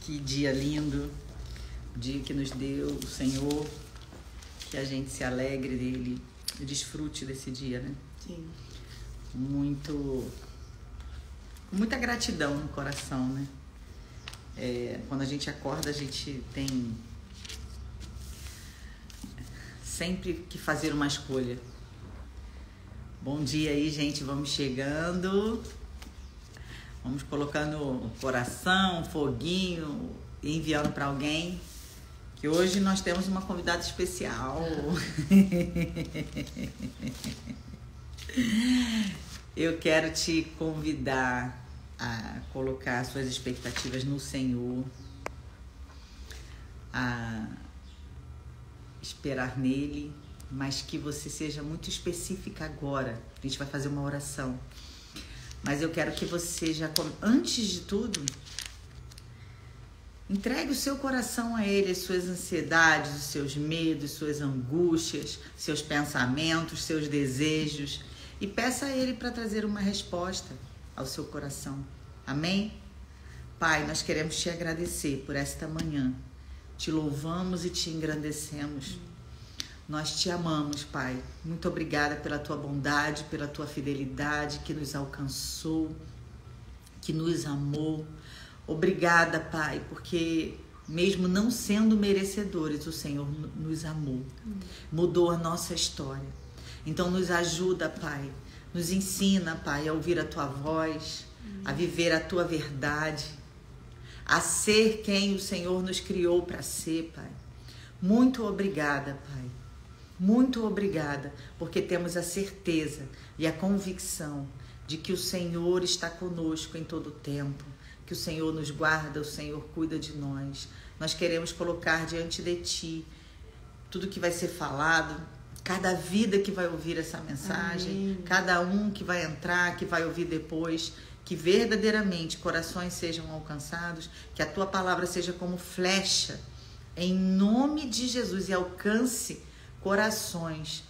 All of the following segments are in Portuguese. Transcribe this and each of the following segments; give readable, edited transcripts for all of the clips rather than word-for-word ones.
Que dia lindo, dia que nos deu o Senhor, que a gente se alegre dele e desfrute desse dia, né? Sim. Muita gratidão no coração, né? Quando a gente acorda, a gente tem sempre que fazer uma escolha. Bom dia aí, gente, vamos chegando. Vamos colocando o coração, foguinho, enviando para alguém. Que hoje nós temos uma convidada especial. Eu quero te convidar a colocar suas expectativas no Senhor, a esperar nele, mas que você seja muito específica agora. A gente vai fazer uma oração. Mas eu quero que você já, antes de tudo, entregue o seu coração a ele, as suas ansiedades, os seus medos, suas angústias, seus pensamentos, seus desejos, e peça a ele para trazer uma resposta ao seu coração. Amém? Pai, nós queremos te agradecer por esta manhã. Te louvamos e te engrandecemos. Nós te amamos, Pai. Muito obrigada pela tua bondade, pela tua fidelidade que nos alcançou, que nos amou. Obrigada, Pai, porque mesmo não sendo merecedores, o Senhor nos amou. Mudou a nossa história. Então nos ajuda, Pai. Nos ensina, Pai, a ouvir a tua voz, a viver a tua verdade, a ser quem o Senhor nos criou para ser, Pai. Muito obrigada, Pai. Muito obrigada, porque temos a certeza e a convicção de que o Senhor está conosco em todo o tempo, que o Senhor nos guarda, o Senhor cuida de nós. Nós queremos colocar diante de Ti tudo que vai ser falado, cada vida que vai ouvir essa mensagem, amém, cada um que vai entrar, que vai ouvir depois, que verdadeiramente corações sejam alcançados, que a Tua palavra seja como flecha, em nome de Jesus, e alcance corações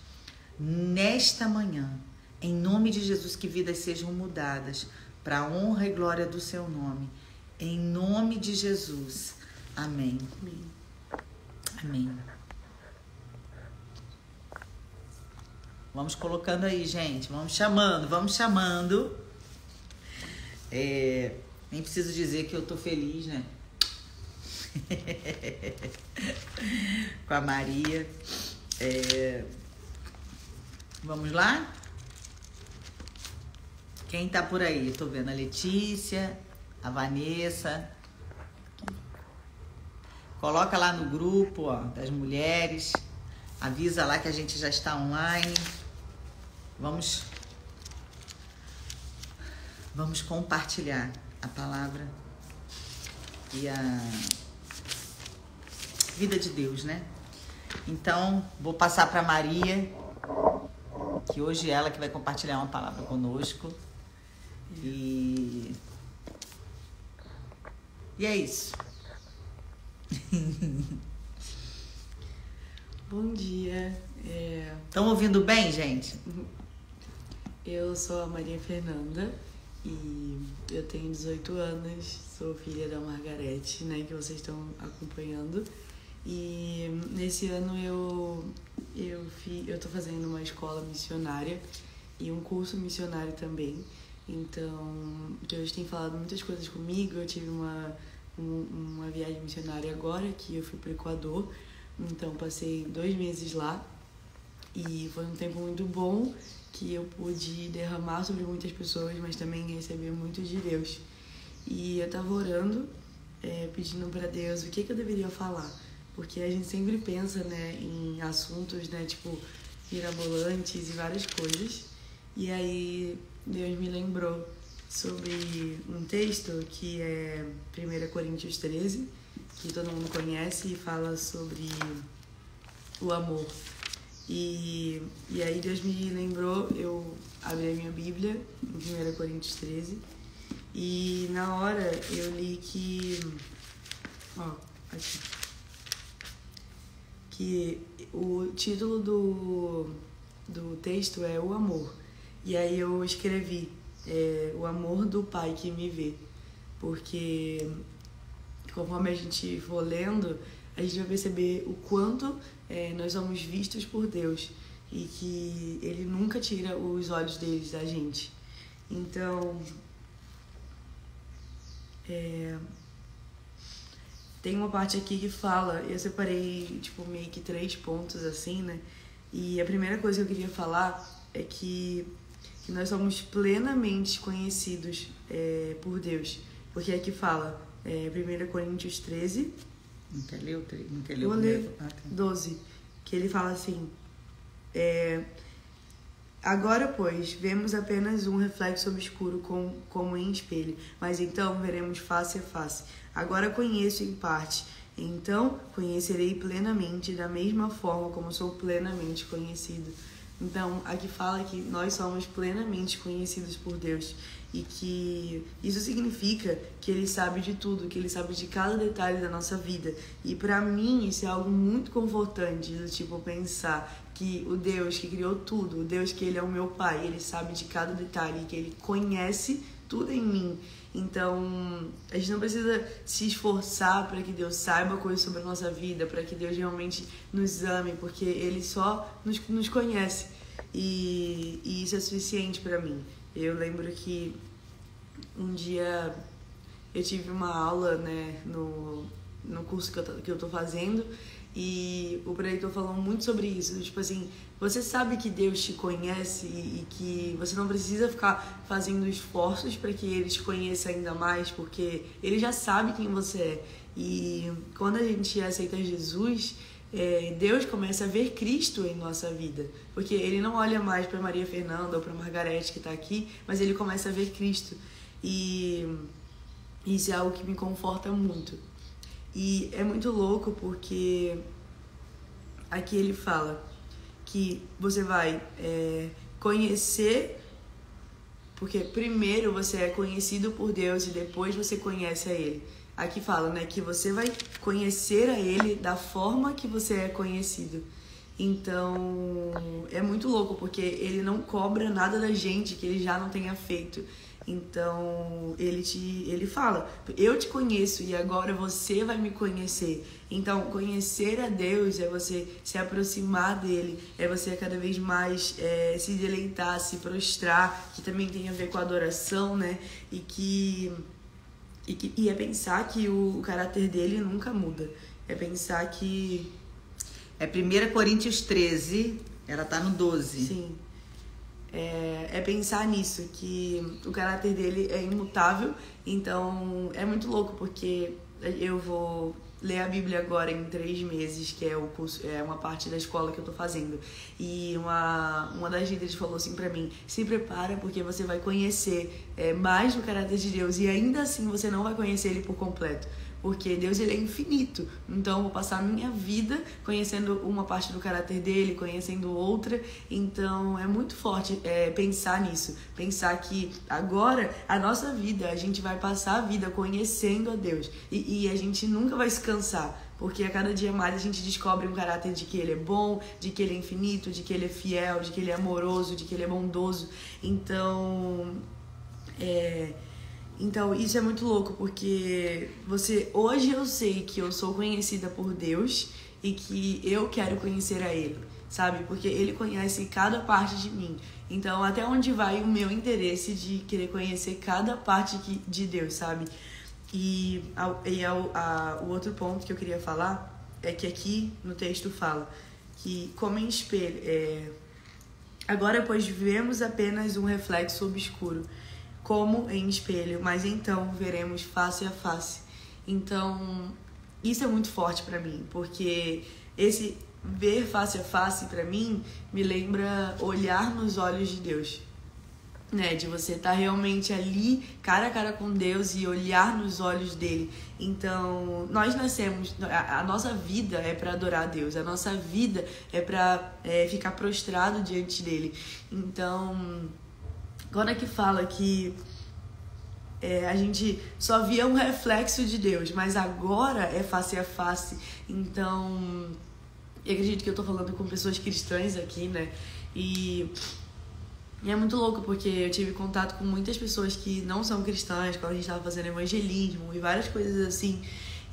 nesta manhã, em nome de Jesus, que vidas sejam mudadas para a honra e glória do seu nome, em nome de Jesus, amém. Amém. Amém. Vamos colocando aí, gente, vamos chamando. Nem preciso dizer que eu tô feliz, né? Com a Maria. Vamos lá? Quem tá por aí? Tô vendo a Letícia, a Vanessa. Coloca lá no grupo, ó, das mulheres. Avisa lá que a gente já está online. Vamos compartilhar a palavra e a vida de Deus, né? Então, vou passar para Maria, que hoje é ela que vai compartilhar uma palavra conosco. E é isso. Bom dia. Estão ouvindo bem, gente? Eu sou a Maria Fernanda e eu tenho 18 anos, sou filha da Margarete, né, que vocês estão acompanhando. E nesse ano eu tô fazendo uma escola missionária e um curso missionário também. Então, Deus tem falado muitas coisas comigo. Eu tive uma viagem missionária agora, que eu fui para o Equador. Então, passei 2 meses lá e foi um tempo muito bom, que eu pude derramar sobre muitas pessoas, mas também receber muito de Deus. E eu tava orando, pedindo para Deus o que eu deveria falar. Porque a gente sempre pensa, né, em assuntos, né, tipo, mirabolantes e várias coisas. E aí Deus me lembrou sobre um texto que é 1 Coríntios 13, que todo mundo conhece e fala sobre o amor. E aí Deus me lembrou, eu abri a minha Bíblia em 1 Coríntios 13 e na hora eu li que, aqui, que o título do texto é O Amor. E aí eu escrevi o amor do Pai que me vê, porque conforme a gente for lendo, a gente vai perceber o quanto nós somos vistos por Deus e que Ele nunca tira os olhos deles da gente. Então, tem uma parte aqui que fala, eu separei tipo meio que 3 pontos assim, né? E a primeira coisa que eu queria falar é que nós somos plenamente conhecidos por Deus. Porque aqui fala, 1 Coríntios 13... Não quer ler o Vou ler 12, que ele fala assim... Agora, pois, vemos apenas um reflexo obscuro como em espelho, mas então veremos face a face. Agora conheço em parte, então conhecerei plenamente, da mesma forma como sou plenamente conhecido. Então, aqui fala que nós somos plenamente conhecidos por Deus e que isso significa que Ele sabe de tudo, que Ele sabe de cada detalhe da nossa vida. E para mim isso é algo muito confortante, do tipo pensar que o Deus que criou tudo, o Deus que Ele é o meu Pai, Ele sabe de cada detalhe, que Ele conhece tudo em mim. Então, a gente não precisa se esforçar para que Deus saiba coisas sobre a nossa vida, para que Deus realmente nos ame, porque Ele só nos conhece. E isso é suficiente para mim. Eu lembro que um dia eu tive uma aula, né, no curso que eu tô fazendo, e o preletor falou muito sobre isso, tipo assim, você sabe que Deus te conhece e que você não precisa ficar fazendo esforços para que Ele te conheça ainda mais, porque Ele já sabe quem você é. E quando a gente aceita Jesus, Deus começa a ver Cristo em nossa vida, porque Ele não olha mais para Maria Fernanda ou para Margarete que está aqui, mas Ele começa a ver Cristo. E isso é algo que me conforta muito. E é muito louco porque aqui ele fala que você vai conhecer, porque primeiro você é conhecido por Deus e depois você conhece a Ele. Aqui fala, né, que você vai conhecer a Ele da forma que você é conhecido. Então, é muito louco, porque Ele não cobra nada da gente que Ele já não tenha feito. Então, ele fala, eu te conheço e agora você vai me conhecer. Então, conhecer a Deus é você se aproximar dele, é você cada vez mais se deleitar, se prostrar, que também tem a ver com a adoração, né? E é pensar que o caráter dele nunca muda. É pensar que... É 1 Coríntios 13, ela tá no 12. Sim. É pensar nisso, que o caráter dele é imutável. Então é muito louco, porque eu vou ler a Bíblia agora em 3 meses, que é o curso, é uma parte da escola que eu tô fazendo. E uma das líderes falou assim pra mim: se prepara, porque você vai conhecer mais do caráter de Deus, e ainda assim você não vai conhecer ele por completo. Porque Deus, ele é infinito. Então eu vou passar a minha vida conhecendo uma parte do caráter dele, conhecendo outra. Então é muito forte pensar nisso. Pensar que agora a nossa vida, a gente vai passar a vida conhecendo a Deus. E a gente nunca vai se cansar. Porque a cada dia mais a gente descobre um caráter de que ele é bom, de que ele é infinito, de que ele é fiel, de que ele é amoroso, de que ele é bondoso. Então isso é muito louco, porque hoje eu sei que eu sou conhecida por Deus e que eu quero conhecer a Ele, sabe? Porque Ele conhece cada parte de mim. Então, até onde vai o meu interesse de querer conhecer cada parte de Deus, sabe? O outro ponto que eu queria falar é que aqui no texto fala que, como em espelho, agora, pois, vemos apenas um reflexo obscuro, como em espelho, mas então veremos face a face. Então, isso é muito forte pra mim, porque esse ver face a face, pra mim, me lembra olhar nos olhos de Deus, né? De você estar realmente ali, cara a cara com Deus e olhar nos olhos dele. Então, nós nascemos, a nossa vida é pra adorar a Deus, a nossa vida é pra ficar prostrado diante dele. Então, quando é que fala que a gente só via um reflexo de Deus, mas agora é face a face. Então, eu acredito que eu tô falando com pessoas cristãs aqui, né? E é muito louco, porque eu tive contato com muitas pessoas que não são cristãs, quando a gente tava fazendo evangelismo e várias coisas assim.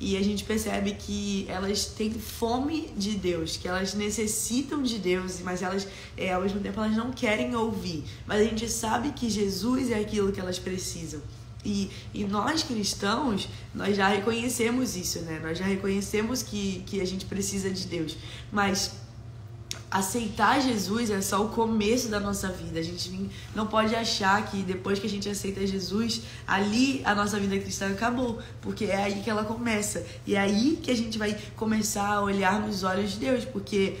e a gente percebe que elas têm fome de Deus, que elas necessitam de Deus, mas elas, ao mesmo tempo, elas não querem ouvir. Mas a gente sabe que Jesus é aquilo que elas precisam. E nós cristãos, nós já reconhecemos isso, né? Nós já reconhecemos que a gente precisa de Deus. Mas aceitar Jesus é só o começo da nossa vida. A gente não pode achar que depois que a gente aceita Jesus, ali a nossa vida cristã acabou. Porque é aí que ela começa. E é aí que a gente vai começar a olhar nos olhos de Deus. Porque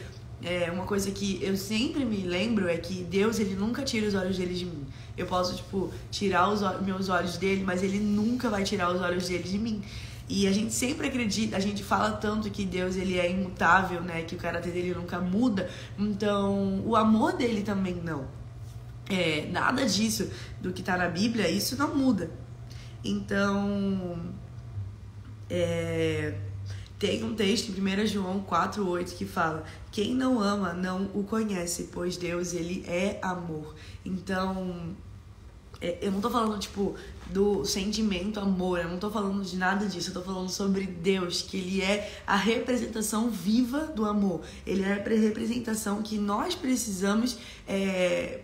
uma coisa que eu sempre me lembro é que Deus, ele nunca tira os olhos dele de mim. Eu posso, tirar os meus olhos dele, mas ele nunca vai tirar os olhos dele de mim. E a gente sempre acredita, a gente fala tanto que Deus, ele é imutável, né? Que o caráter dele nunca muda. Então, o amor dele também não. Nada disso, do que tá na Bíblia, isso não muda. Então, tem um texto em 1 João 4,8 que fala: quem não ama não o conhece, pois Deus, ele é amor. Então, eu não tô falando, do sentimento amor, eu não tô falando de nada disso, eu tô falando sobre Deus, que ele é a representação viva do amor. Ele é a representação que nós precisamos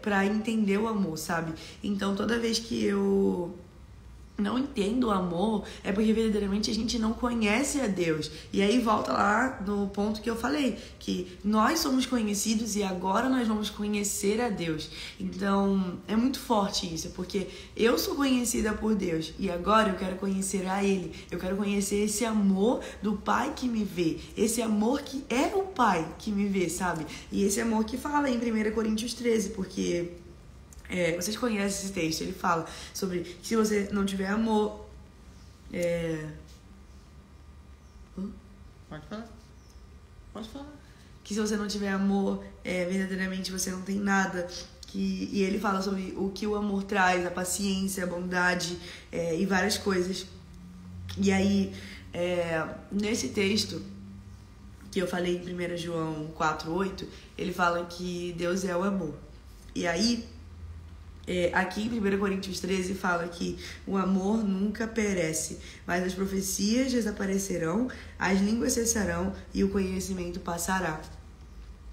pra entender o amor, sabe? Então, toda vez que eu não entendo o amor, é porque verdadeiramente a gente não conhece a Deus. E aí volta lá no ponto que eu falei, que nós somos conhecidos e agora nós vamos conhecer a Deus. Então, é muito forte isso, porque eu sou conhecida por Deus e agora eu quero conhecer a Ele. Eu quero conhecer esse amor do Pai que me vê, esse amor que é o Pai que me vê, sabe? E esse amor que fala em 1 Coríntios 13, porque vocês conhecem esse texto, ele fala sobre que se você não tiver amor... Pode falar. Que se você não tiver amor, verdadeiramente você não tem nada. E ele fala sobre o que o amor traz, a paciência, a bondade e várias coisas. E aí, nesse texto que eu falei em 1 João 4,8, ele fala que Deus é o amor. E aí... aqui em 1 Coríntios 13 fala que o amor nunca perece, mas as profecias desaparecerão, as línguas cessarão e o conhecimento passará.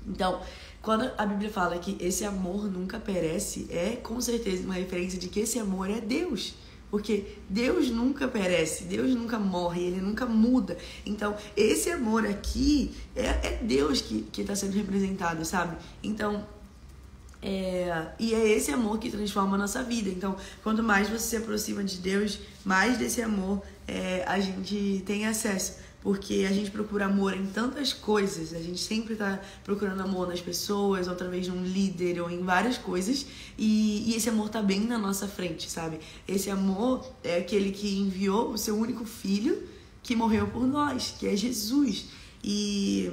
Então, quando a Bíblia fala que esse amor nunca perece, é com certeza uma referência de que esse amor é Deus. Porque Deus nunca perece, Deus nunca morre, Ele nunca muda. Então, esse amor aqui é Deus que está sendo representado, sabe? Então... e é esse amor que transforma a nossa vida. Então, quanto mais você se aproxima de Deus, mais desse amor a gente tem acesso. Porque a gente procura amor em tantas coisas. A gente sempre está procurando amor nas pessoas, ou através de um líder, ou em várias coisas. E esse amor está bem na nossa frente, sabe? Esse amor é aquele que enviou o seu único filho, que morreu por nós, que é Jesus. E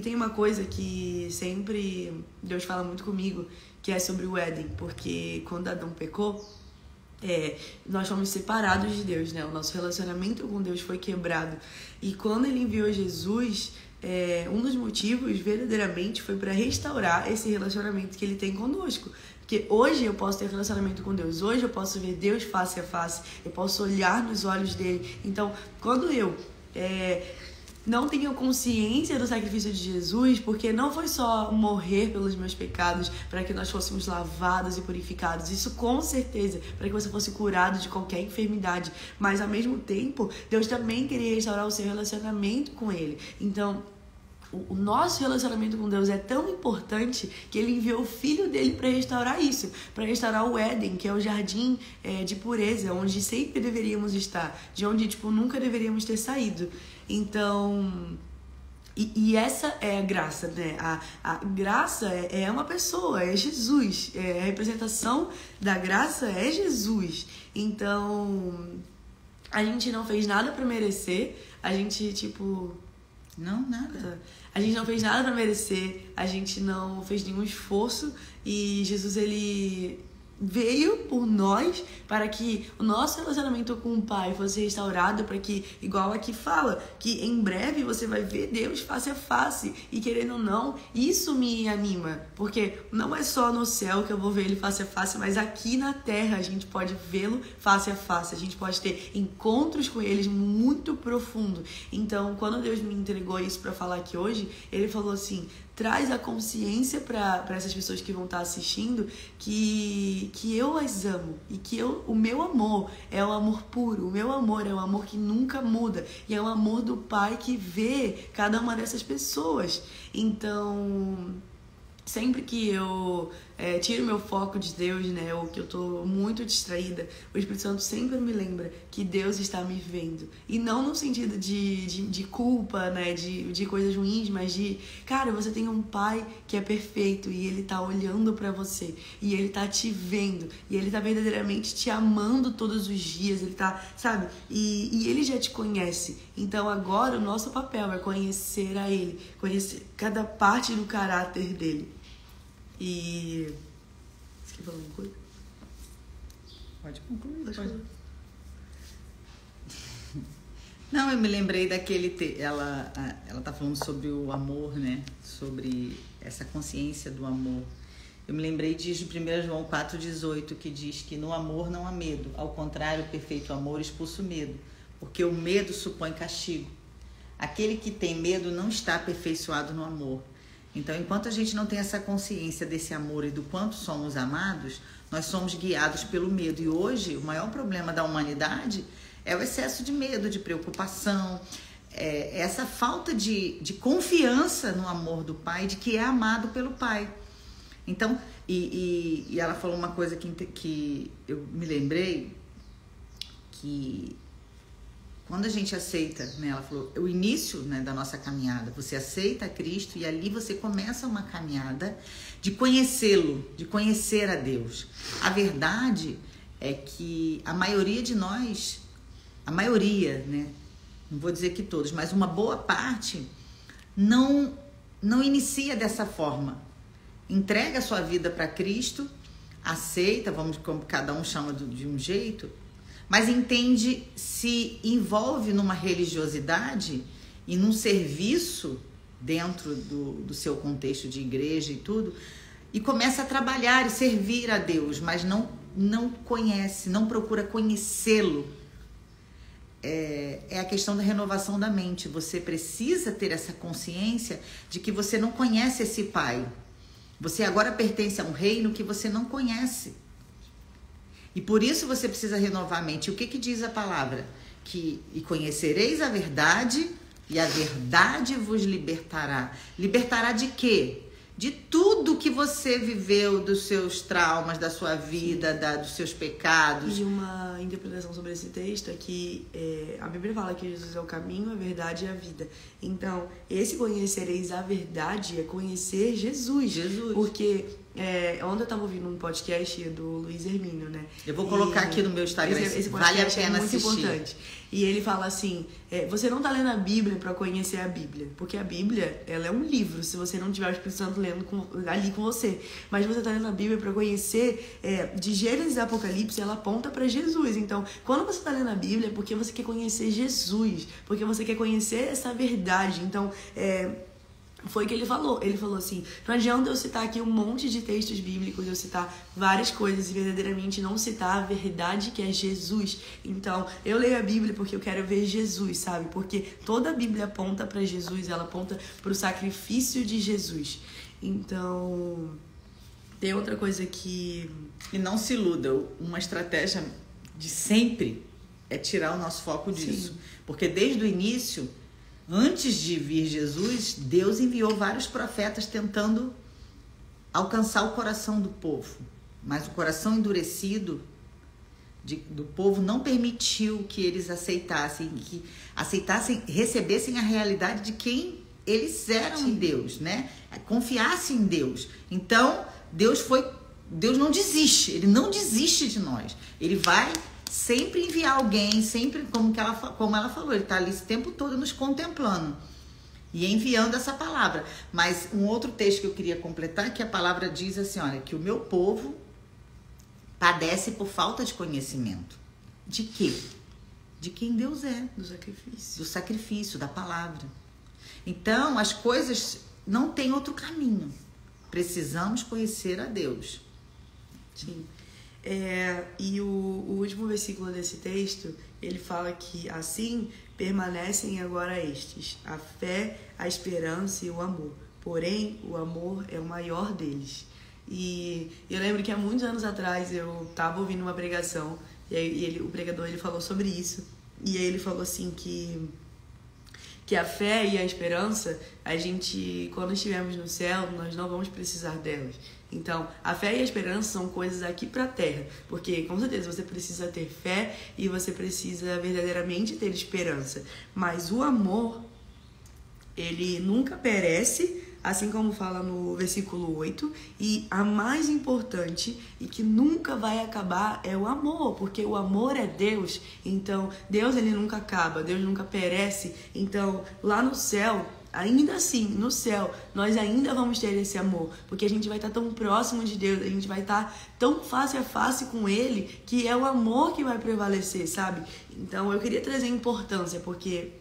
tem uma coisa que sempre Deus fala muito comigo, que é sobre o Éden, porque quando Adão pecou, nós fomos separados de Deus, né? O nosso relacionamento com Deus foi quebrado. E quando Ele enviou Jesus, um dos motivos, verdadeiramente, foi para restaurar esse relacionamento que Ele tem conosco. Porque hoje eu posso ter relacionamento com Deus, hoje eu posso ver Deus face a face, eu posso olhar nos olhos dele. Então, quando eu... não tenho consciência do sacrifício de Jesus, porque não foi só morrer pelos meus pecados para que nós fôssemos lavados e purificados, isso com certeza, para que você fosse curado de qualquer enfermidade, mas ao mesmo tempo Deus também queria restaurar o seu relacionamento com Ele. Então o nosso relacionamento com Deus é tão importante que Ele enviou o Filho dele para restaurar isso, para restaurar o Éden, que é o jardim de pureza, onde sempre deveríamos estar, de onde nunca deveríamos ter saído. Então, e essa é a graça, né? A graça é uma pessoa, é Jesus. A representação da graça é Jesus. Então, a gente não fez nada para merecer. A gente, Não, nada. A gente não fez nada para merecer. A gente não fez nenhum esforço. E Jesus, ele veio por nós para que o nosso relacionamento com o Pai fosse restaurado, para que, igual aqui fala, que em breve você vai ver Deus face a face. E querendo ou não, isso me anima, porque não é só no céu que eu vou ver Ele face a face, mas aqui na terra a gente pode vê-lo face a face, a gente pode ter encontros com Ele muito profundos. Então, quando Deus me entregou isso para falar aqui hoje, Ele falou assim: traz a consciência para essas pessoas que vão estar assistindo que eu as amo e que o meu amor é um amor puro, o meu amor é um amor que nunca muda e é um amor do Pai que vê cada uma dessas pessoas. Então, sempre que eu tiro meu foco de Deus, né, ou que eu tô muito distraída, o Espírito Santo sempre me lembra que Deus está me vendo. E não no sentido de culpa, né, de coisas ruins, mas cara, você tem um Pai que é perfeito e Ele tá olhando pra você e Ele tá te vendo e Ele tá verdadeiramente te amando todos os dias, Ele tá, sabe? E Ele já te conhece. Então agora o nosso papel é conhecer a Ele, conhecer cada parte do caráter dele. E... Você quer falar uma coisa? Pode concluir. Pode. Não, eu me lembrei daquele... Ela tá falando sobre o amor, né? Sobre essa consciência do amor. Eu me lembrei de 1 João 4,18, que diz que no amor não há medo. Ao contrário, o perfeito amor expulsa o medo, porque o medo supõe castigo. Aquele que tem medo não está aperfeiçoado no amor. Então, enquanto a gente não tem essa consciência desse amor e do quanto somos amados, nós somos guiados pelo medo. E hoje, o maior problema da humanidade é o excesso de medo, de preocupação, essa falta de confiança no amor do Pai, de que é amado pelo Pai. Então, e ela falou uma coisa que eu me lembrei, que quando a gente aceita, né, ela falou, o início, né, da nossa caminhada, você aceita Cristo e ali você começa uma caminhada de conhecê-lo, de conhecer a Deus. A verdade é que a maioria de nós, né, não vou dizer que todos, mas uma boa parte não inicia dessa forma. Entrega a sua vida para Cristo, aceita, vamos, como cada um chama de um jeito, mas entende, se envolve numa religiosidade e num serviço dentro do seu contexto de igreja e tudo, e começa a trabalhar e servir a Deus, mas não conhece, não procura conhecê-lo. É a questão da renovação da mente. Você precisa ter essa consciência de que você não conhece esse Pai. Você agora pertence a um reino que você não conhece. E por isso você precisa renovar a mente. O que diz a palavra? E conhecereis a verdade, e a verdade vos libertará. Libertará de quê? De tudo que você viveu, dos seus traumas, da sua vida, dos seus pecados. E uma interpretação sobre esse texto é que a Bíblia fala que Jesus é o caminho, a verdade e a vida. Então, esse conhecereis a verdade é conhecer Jesus. Porque ontem eu estava ouvindo um podcast do Luiz Hermínio, né? Eu vou colocar aqui no meu Instagram, esse vale a pena muito assistir. Importante. E ele fala assim, você não está lendo a Bíblia para conhecer a Bíblia, porque a Bíblia, ela é um livro, se você não tiver o Espírito Santo lendo ali com você. Mas você está lendo a Bíblia para conhecer, de Gênesis e Apocalipse, ela aponta para Jesus. Então, quando você está lendo a Bíblia, é porque você quer conhecer Jesus, porque você quer conhecer essa verdade. Então, foi o que ele falou. Ele falou assim, não adianta eu citar aqui um monte de textos bíblicos, eu citar várias coisas e verdadeiramente não citar a verdade que é Jesus. Então, eu leio a Bíblia porque eu quero ver Jesus, sabe? Porque toda a Bíblia aponta para Jesus, ela aponta para o sacrifício de Jesus. Então, tem outra coisa que... E não se iluda, uma estratégia de sempre é tirar o nosso foco disso. Sim. Porque desde o início... Antes de vir Jesus, Deus enviou vários profetas tentando alcançar o coração do povo. Mas o coração endurecido do povo não permitiu que eles aceitassem, recebessem a realidade de quem eles eram. Sim. Em Deus, né? Confiassem em Deus. Então, Deus não desiste, Ele não desiste de nós. Ele vai... sempre enviar alguém, sempre, como ela falou, ele está ali esse tempo todo nos contemplando e enviando essa palavra. Mas um outro texto que eu queria completar, que a palavra diz assim, olha, que o meu povo padece por falta de conhecimento. De quê? De quem Deus é. Do sacrifício. Do sacrifício, da palavra. Então, as coisas não têm outro caminho. Precisamos conhecer a Deus. Sim. E o último versículo desse texto, ele fala que assim permanecem agora estes: a fé, a esperança e o amor. Porém, o amor é o maior deles. E eu lembro que há muitos anos atrás eu estava ouvindo uma pregação e aí o pregador ele falou sobre isso. E aí ele falou assim que a fé e a esperança, a gente, quando estivermos no céu, nós não vamos precisar delas. Então, a fé e a esperança são coisas aqui pra terra, porque com certeza você precisa ter fé e você precisa verdadeiramente ter esperança. Mas o amor, ele nunca perece, assim como fala no versículo 8, e a mais importante e que nunca vai acabar é o amor, porque o amor é Deus. Então, Deus ele nunca acaba, Deus nunca perece. Então, lá no céu, ainda assim, no céu, nós ainda vamos ter esse amor, porque a gente vai estar tão próximo de Deus, a gente vai estar tão face a face com Ele, que é o amor que vai prevalecer, sabe? Então, eu queria trazer importância, porque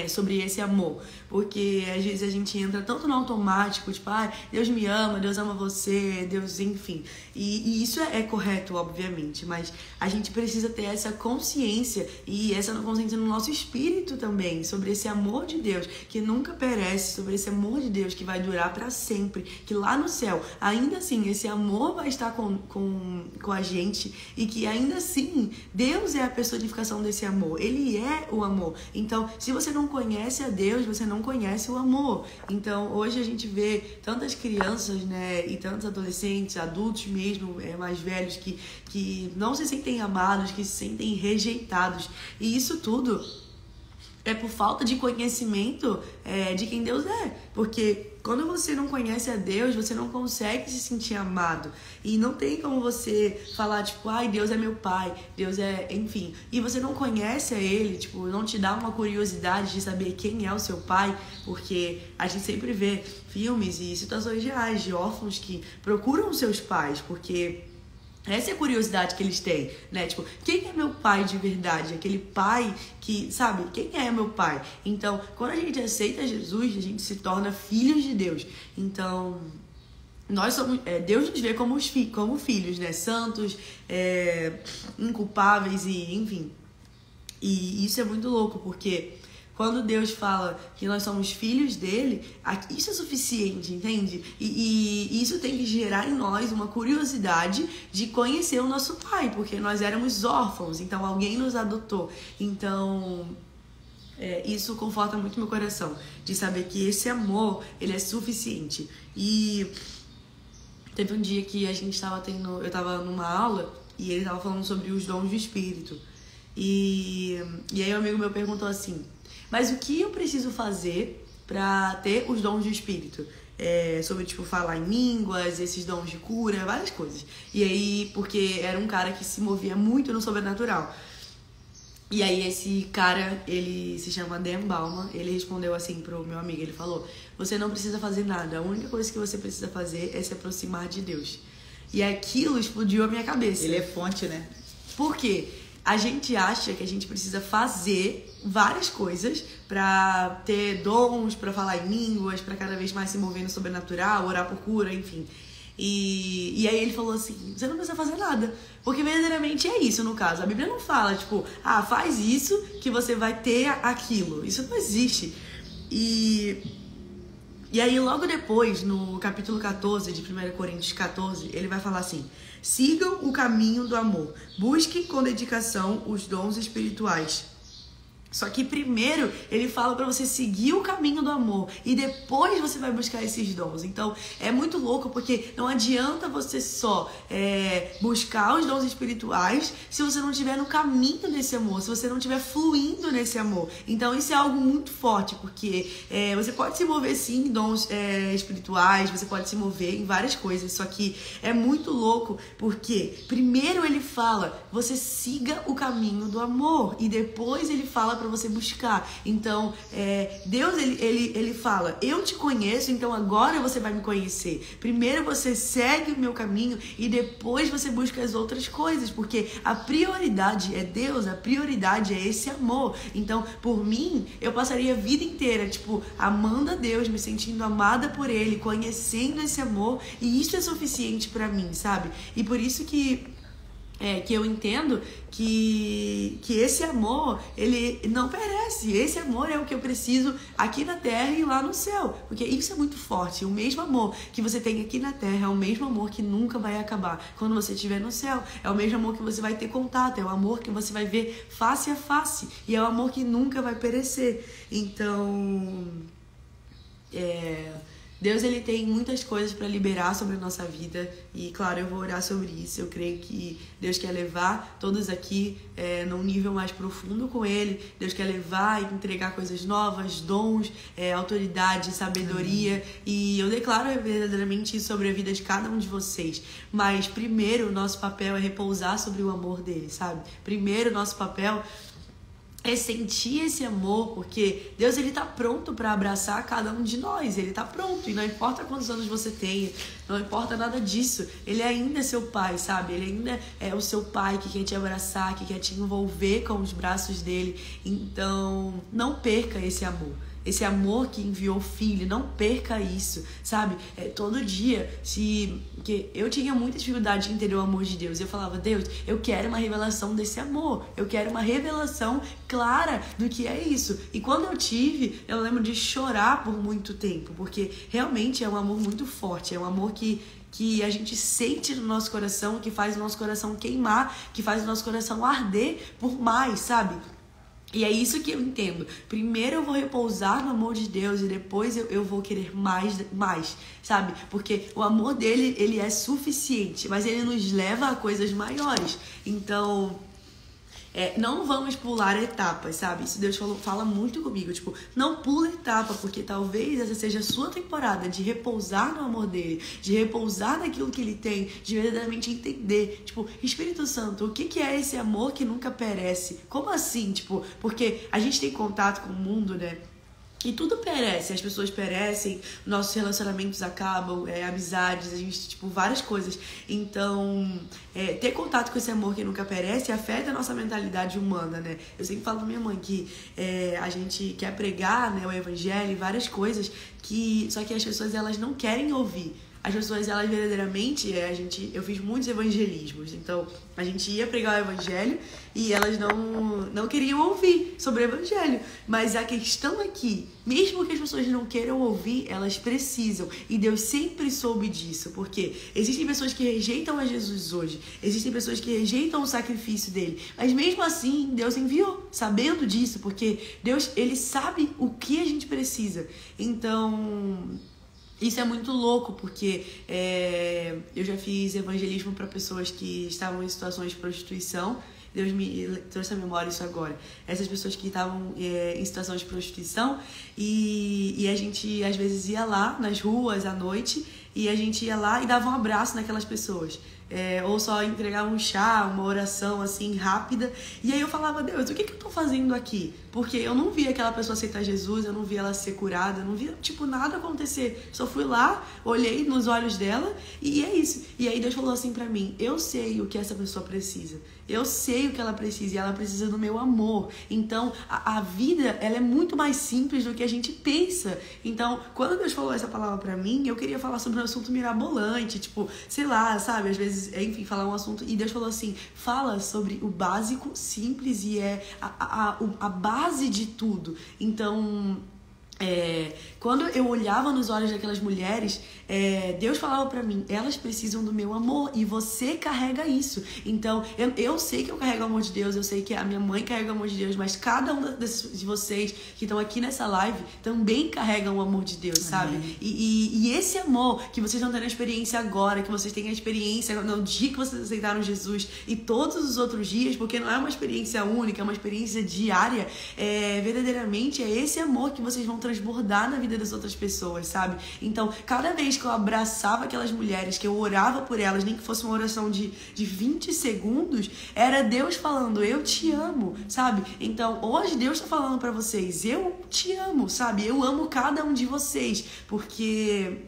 sobre esse amor, porque às vezes a gente entra tanto no automático, tipo, Deus me ama, Deus ama você, Deus, enfim, e isso é correto, obviamente, mas a gente precisa ter essa consciência, e essa consciência no nosso espírito também, sobre esse amor de Deus, que nunca perece, sobre esse amor de Deus que vai durar para sempre, que lá no céu, ainda assim, esse amor vai estar com a gente, e que ainda assim, Deus é a personificação desse amor, Ele é o amor. Então, se você não conhece a Deus, você não conhece o amor. Então, hoje a gente vê tantas crianças, né, e tantos adolescentes, adultos mesmo, mais velhos, que não se sentem amados, que se sentem rejeitados. E isso tudo é por falta de conhecimento de quem Deus é. Porque quando você não conhece a Deus, você não consegue se sentir amado. E não tem como você falar, tipo, Deus é meu pai, Deus é... Enfim. E você não conhece a Ele, tipo, não te dá uma curiosidade de saber quem é o seu pai. Porque a gente sempre vê filmes e situações reais de órfãos que procuram os seus pais, porque... essa é a curiosidade que eles têm, né? Tipo, quem é meu pai de verdade? Aquele pai que, sabe, quem é meu pai? Então, quando a gente aceita Jesus, a gente se torna filhos de Deus. Então, nós somos, Deus nos vê como filhos, né? Santos, inculpáveis e, enfim. E isso é muito louco, porque... quando Deus fala que nós somos filhos dele, isso é suficiente, entende? E isso tem que gerar em nós uma curiosidade de conhecer o nosso pai, porque nós éramos órfãos, então alguém nos adotou. Então, isso conforta muito meu coração, de saber que esse amor, ele é suficiente. E teve um dia que a gente eu estava numa aula e ele estava falando sobre os dons do Espírito. E aí um amigo meu perguntou assim: mas o que eu preciso fazer para ter os dons do Espírito? Sobre, tipo, falar em línguas, esses dons de cura, várias coisas. E aí, porque era um cara que se movia muito no sobrenatural. E aí esse cara, ele se chama Dan Bauman, ele respondeu assim pro meu amigo, ele falou: você não precisa fazer nada, a única coisa que você precisa fazer é se aproximar de Deus. E aquilo explodiu a minha cabeça. Ele é fonte, né? Por quê? A gente acha que a gente precisa fazer várias coisas pra ter dons, pra falar em línguas, pra cada vez mais se mover no sobrenatural, orar por cura, enfim. E aí ele falou assim: você não precisa fazer nada. Porque verdadeiramente é isso, no caso. A Bíblia não fala, tipo, faz isso que você vai ter aquilo. Isso não existe. E aí logo depois, no capítulo 14 de 1 Coríntios 14, ele vai falar assim: sigam o caminho do amor, busquem com dedicação os dons espirituais. Só que primeiro ele fala pra você seguir o caminho do amor e depois você vai buscar esses dons. Então é muito louco, porque não adianta você só buscar os dons espirituais se você não estiver no caminho desse amor, se você não estiver fluindo nesse amor. Então isso é algo muito forte, porque você pode se mover sim em dons espirituais, você pode se mover em várias coisas, só que é muito louco, porque primeiro ele fala: você siga o caminho do amor, e depois ele fala pra você buscar. Então, Deus, ele fala, eu te conheço, então agora você vai me conhecer. Primeiro você segue o meu caminho e depois você busca as outras coisas, porque a prioridade é Deus, a prioridade é esse amor. Então, por mim, eu passaria a vida inteira, tipo, amando a Deus, me sentindo amada por Ele, conhecendo esse amor, e isso é suficiente pra mim, sabe? E por isso que eu entendo que esse amor, ele não perece. Esse amor é o que eu preciso aqui na terra e lá no céu. Porque isso é muito forte. O mesmo amor que você tem aqui na terra é o mesmo amor que nunca vai acabar quando você estiver no céu. É o mesmo amor que você vai ter contato. É o amor que você vai ver face a face. E é o amor que nunca vai perecer. Então, Deus, ele tem muitas coisas para liberar sobre a nossa vida e, claro, eu vou orar sobre isso. Eu creio que Deus quer levar todos aqui num nível mais profundo com Ele. Deus quer levar e entregar coisas novas, dons, autoridade, sabedoria. E eu declaro verdadeiramente isso sobre a vida de cada um de vocês. Mas primeiro o nosso papel é repousar sobre o amor dele, sabe? Primeiro o nosso papel é sentir esse amor, porque Deus, ele tá pronto para abraçar cada um de nós. Ele tá pronto, e não importa quantos anos você tenha, não importa nada disso, ele ainda é seu pai, sabe? Ele ainda é o seu pai que quer te abraçar, que quer te envolver com os braços dele. Então, não perca esse amor. Esse amor que enviou o filho, não perca isso, sabe? Todo dia, que eu tinha muita dificuldade de entender o amor de Deus. Eu falava, Deus, eu quero uma revelação desse amor. Eu quero uma revelação clara do que é isso. E quando eu tive, eu lembro de chorar por muito tempo, porque realmente é um amor muito forte, é um amor que a gente sente no nosso coração, que faz o nosso coração queimar, que faz o nosso coração arder por mais, sabe? E é isso que eu entendo. Primeiro eu vou repousar no amor de Deus e depois eu vou querer mais, sabe? Porque o amor dele, ele é suficiente, mas ele nos leva a coisas maiores. Então, não vamos pular etapas, sabe? Isso Deus fala muito comigo. Tipo, não pula etapa, porque talvez essa seja a sua temporada de repousar no amor dele, de repousar naquilo que ele tem, de verdadeiramente entender. Tipo, Espírito Santo, o que é esse amor que nunca perece? Como assim? Tipo, porque a gente tem contato com o mundo, né? E tudo perece, as pessoas perecem, nossos relacionamentos acabam, amizades, a gente, tipo, várias coisas. Então, ter contato com esse amor que nunca perece afeta a nossa mentalidade humana, né? Eu sempre falo pra minha mãe que a gente quer pregar, né, o evangelho e várias coisas, só que as pessoas, elas não querem ouvir. As pessoas, elas verdadeiramente, eu fiz muitos evangelismos, então a gente ia pregar o evangelho e elas não queriam ouvir sobre o evangelho. Mas a questão aqui, mesmo que as pessoas não queiram ouvir, elas precisam. E Deus sempre soube disso, porque existem pessoas que rejeitam a Jesus hoje, existem pessoas que rejeitam o sacrifício dele, mas mesmo assim Deus enviou, sabendo disso, porque Deus, ele sabe o que a gente precisa. Então, isso é muito louco, porque eu já fiz evangelismo para pessoas que estavam em situações de prostituição. Deus me trouxe à memória isso agora. Essas pessoas que estavam em situação de prostituição e a gente às vezes ia lá nas ruas à noite e a gente ia lá e dava um abraço naquelas pessoas. Ou só entregava um chá, uma oração assim rápida. E aí eu falava, Deus, o que eu tô fazendo aqui? Porque eu não vi aquela pessoa aceitar Jesus, eu não vi ela ser curada, eu não vi, tipo, nada acontecer. Só fui lá, olhei nos olhos dela e é isso. E aí Deus falou assim pra mim, eu sei o que essa pessoa precisa. Eu sei o que ela precisa e ela precisa do meu amor. Então, a vida, ela é muito mais simples do que a gente pensa. Então, quando Deus falou essa palavra pra mim, eu queria falar sobre um assunto mirabolante, tipo, sei lá, sabe? Às vezes, enfim, falar um assunto. E Deus falou assim, fala sobre o básico, simples e a base de tudo. Então, quando eu olhava nos olhos daquelas mulheres, Deus falava pra mim, elas precisam do meu amor e você carrega isso. Então, eu sei que eu carrego o amor de Deus, eu sei que a minha mãe carrega o amor de Deus, mas cada um de vocês que estão aqui nessa live também carregam o amor de Deus, sabe? E esse amor que vocês estão tendo a experiência agora, que vocês têm a experiência no dia que vocês aceitaram Jesus e todos os outros dias, porque não é uma experiência única, é uma experiência diária, verdadeiramente é esse amor que vocês vão trazer transbordar na vida das outras pessoas, sabe? Então, cada vez que eu abraçava aquelas mulheres, que eu orava por elas, nem que fosse uma oração de 20 segundos, era Deus falando, eu te amo, sabe? Então, hoje Deus tá falando pra vocês, eu te amo, sabe? Eu amo cada um de vocês, porque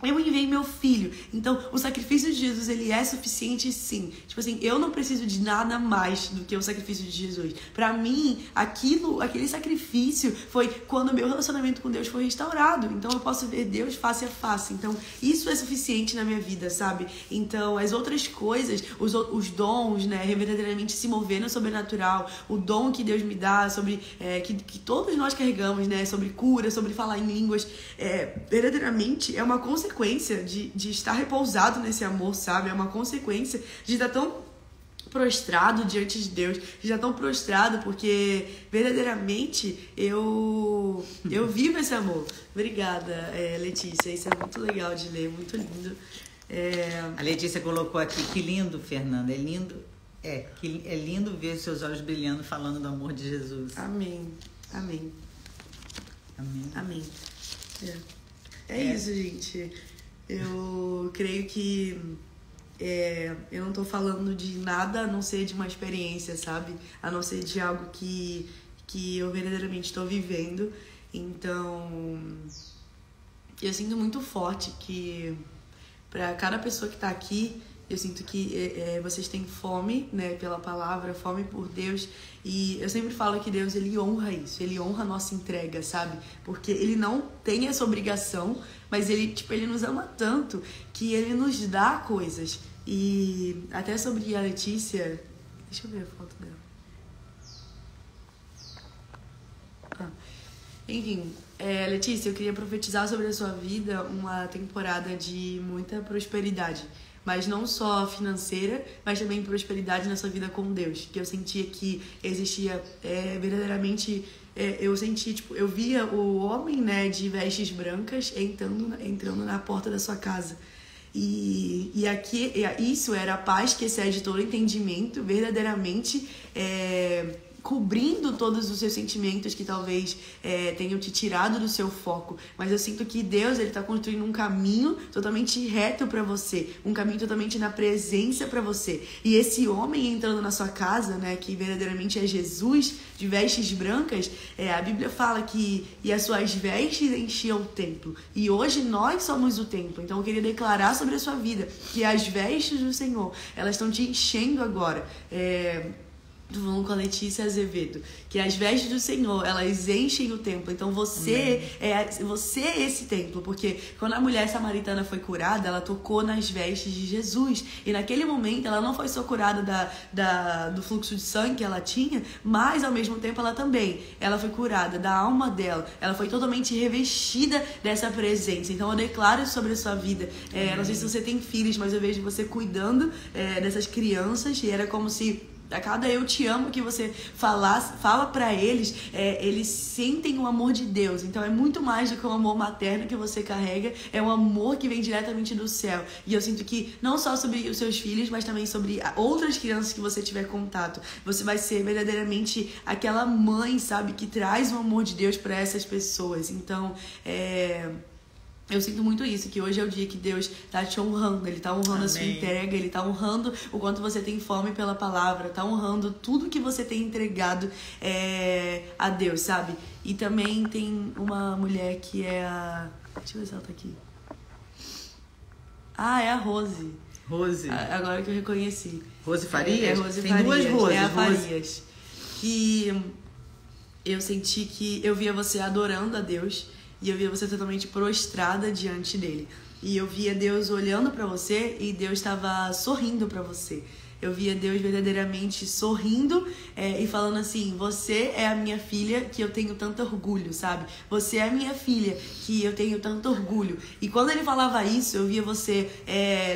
eu enviei meu filho. Então, o sacrifício de Jesus, ele é suficiente, sim. Tipo assim, eu não preciso de nada mais do que o sacrifício de Jesus. Pra mim, aquele sacrifício foi quando o meu relacionamento com Deus foi restaurado. Então, eu posso ver Deus face a face. Então, isso é suficiente na minha vida, sabe? Então, as outras coisas, os dons, né, verdadeiramente se mover no sobrenatural, o dom que Deus me dá, sobre que todos nós carregamos, né, sobre cura, sobre falar em línguas, verdadeiramente é uma consequência de estar repousado nesse amor, sabe? É uma consequência de estar tão prostrado diante de Deus, de estar tão prostrado, porque verdadeiramente eu vivo esse amor. Obrigada, Letícia, isso é muito legal de ler, muito lindo. A Letícia colocou aqui, que lindo, Fernanda, é lindo. É lindo ver seus olhos brilhando falando do amor de Jesus. Amém, amém, amém, amém. É isso, gente. Eu creio que eu não tô falando de nada a não ser de uma experiência, sabe? A não ser de algo que eu verdadeiramente estou vivendo. Então, eu sinto muito forte que para cada pessoa que tá aqui, eu sinto que vocês têm fome, né, pela palavra, fome por Deus. E eu sempre falo que Deus, ele honra isso. Ele honra a nossa entrega, sabe? Porque ele não tem essa obrigação, mas ele nos ama tanto que ele nos dá coisas. E até sobre a Letícia... Deixa eu ver a foto dela. Enfim, Letícia, eu queria profetizar sobre a sua vida uma temporada de muita prosperidade. Mas não só financeira, mas também prosperidade na sua vida com Deus. Que eu sentia que existia verdadeiramente... eu via o homem, né, de vestes brancas entrando na porta da sua casa. E aqui, isso era a paz que excede todo entendimento, verdadeiramente... cobrindo todos os seus sentimentos que talvez tenham te tirado do seu foco. Mas eu sinto que Deus, ele tá construindo um caminho totalmente reto pra você, um caminho totalmente na presença pra você. E esse homem entrando na sua casa, né, que verdadeiramente é Jesus, de vestes brancas, a Bíblia fala que e as suas vestes enchiam o templo. E hoje nós somos o templo. Então eu queria declarar sobre a sua vida que as vestes do Senhor, elas estão te enchendo agora. Tô falando com a Letícia Azevedo, que as vestes do Senhor, elas enchem o templo. Então você é esse templo, porque quando a mulher samaritana foi curada, ela tocou nas vestes de Jesus. E naquele momento ela não foi só curada do fluxo de sangue que ela tinha, mas ao mesmo tempo ela foi curada da alma dela. Ela foi totalmente revestida dessa presença. Então eu declaro isso sobre a sua vida. Não sei se você tem filhos, mas eu vejo você cuidando dessas crianças, e era como se a cada eu te amo que você fala pra eles, eles sentem o amor de Deus. Então é muito mais do que o amor materno que você carrega, é um amor que vem diretamente do céu. E eu sinto que não só sobre os seus filhos, mas também sobre outras crianças que você tiver contato, você vai ser verdadeiramente aquela mãe, sabe, que traz o amor de Deus pra essas pessoas. Então, eu sinto muito isso, que hoje é o dia que Deus tá te honrando. Ele tá honrando a sua entrega, ele tá honrando o quanto você tem fome pela palavra, tá honrando tudo que você tem entregado a Deus, sabe? E também tem uma mulher que é a... Deixa eu ver se ela tá aqui. É a Rose. Rose. Agora que eu reconheci. Rose Farias? Rose tem Farias. Duas Roses. É a Farias. Que eu senti que eu via você adorando a Deus, e eu via você totalmente prostrada diante dele. E eu via Deus olhando pra você e Deus estava sorrindo pra você. Eu via Deus verdadeiramente sorrindo e falando assim, você é a minha filha que eu tenho tanto orgulho, sabe? Você é a minha filha que eu tenho tanto orgulho. E quando ele falava isso, eu via você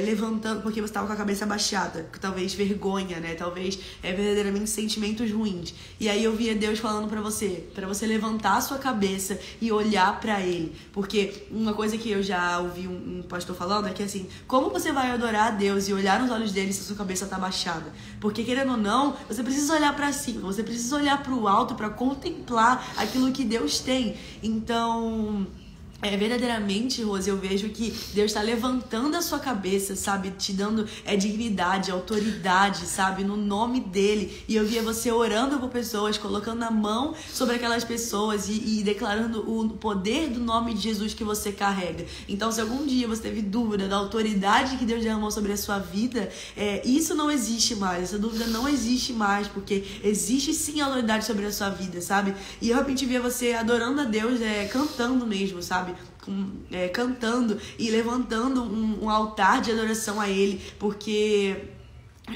levantando, porque você estava com a cabeça baixada, talvez vergonha, né? Talvez verdadeiramente sentimentos ruins. E aí eu via Deus falando pra você levantar a sua cabeça e olhar pra ele. Porque uma coisa que eu já ouvi um pastor falando é que assim, como você vai adorar a Deus e olhar nos olhos dele se a sua cabeça tá baixada? rebaixada. Porque, querendo ou não, você precisa olhar pra cima, você precisa olhar pro alto pra contemplar aquilo que Deus tem. Então... verdadeiramente, Rose, eu vejo que Deus está levantando a sua cabeça, sabe? Te dando dignidade, autoridade, sabe? No nome dele. E eu via você orando por pessoas, colocando a mão sobre aquelas pessoas e declarando o poder do nome de Jesus que você carrega. Então, se algum dia você teve dúvida da autoridade que Deus derramou sobre a sua vida, isso não existe mais. Essa dúvida não existe mais, porque existe sim a autoridade sobre a sua vida, sabe? E eu realmente via você adorando a Deus, cantando mesmo, sabe? Cantando e levantando um altar de adoração a ele, porque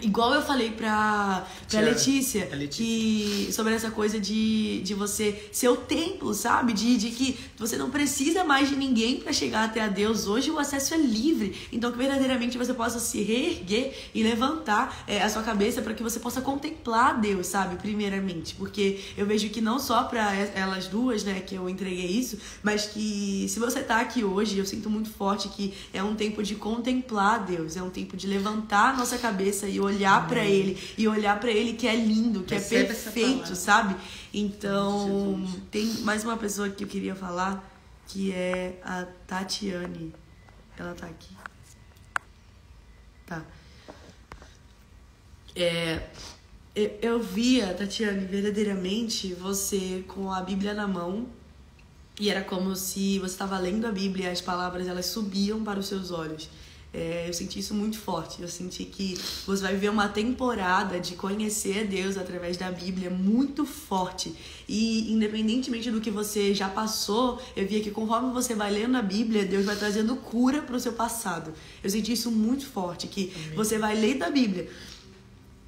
igual eu falei pra Letícia, que sobre essa coisa de você ser o templo, sabe? De que você não precisa mais de ninguém pra chegar até a Deus. Hoje o acesso é livre. Então que verdadeiramente você possa se reerguer e levantar a sua cabeça para que você possa contemplar Deus, sabe? Primeiramente. Porque eu vejo que não só pra elas duas, né, que eu entreguei isso, mas que se você tá aqui hoje, eu sinto muito forte que é um tempo de contemplar Deus, é um tempo de levantar a nossa cabeça e olhar pra ele, e olhar pra ele que é lindo, que é perfeito, sabe? Então, tem mais uma pessoa que eu queria falar, que é a Tatiane. Ela tá aqui. Tá. Eu via, Tatiane, verdadeiramente você com a Bíblia na mão, e era como se você estava lendo a Bíblia e as palavras elas subiam para os seus olhos. Eu senti isso muito forte. Eu senti que você vai viver uma temporada de conhecer Deus através da Bíblia muito forte. E independentemente do que você já passou, eu via que conforme você vai lendo a Bíblia, Deus vai trazendo cura para o seu passado. Eu senti isso muito forte, que você vai lendo a Bíblia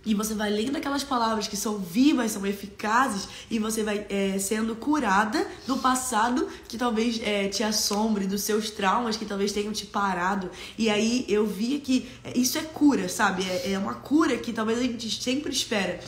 e você vai lendo aquelas palavras que são vivas, são eficazes, e você vai sendo curada do passado que talvez te assombre, dos seus traumas que talvez tenham te parado. E aí eu via que isso é cura, sabe? É uma cura que talvez a gente sempre espera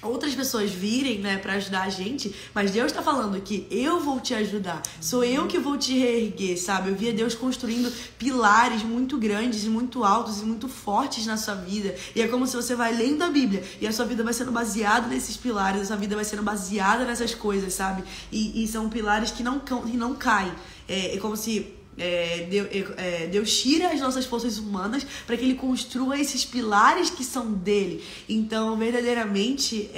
outras pessoas virem, né, pra ajudar a gente, mas Deus tá falando que eu vou te ajudar, sou eu que vou te reerguer, sabe? Eu via Deus construindo pilares muito grandes e muito altos e muito fortes na sua vida, e é como se você vai lendo a Bíblia e a sua vida vai sendo baseada nesses pilares, a sua vida vai sendo baseada nessas coisas, sabe? E são pilares que não caem. É como se Deus tira as nossas forças humanas para que ele construa esses pilares que são dele. Então, verdadeiramente,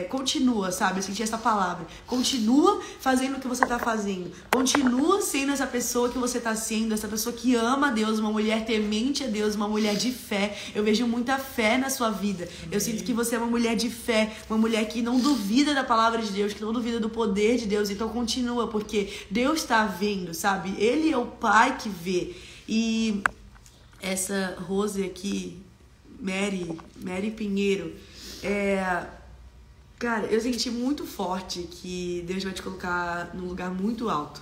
continua, sabe? Eu senti essa palavra. Continua fazendo o que você tá fazendo. Continua sendo essa pessoa que você tá sendo, essa pessoa que ama a Deus, uma mulher temente a Deus, uma mulher de fé. Eu vejo muita fé na sua vida. Eu sinto que você é uma mulher de fé, uma mulher que não duvida da palavra de Deus, que não duvida do poder de Deus. Então, continua, porque Deus tá vendo, sabe? Ele é o Pai que vê. E essa Rose aqui, Mary Pinheiro, cara, eu senti muito forte que Deus vai te colocar num lugar muito alto.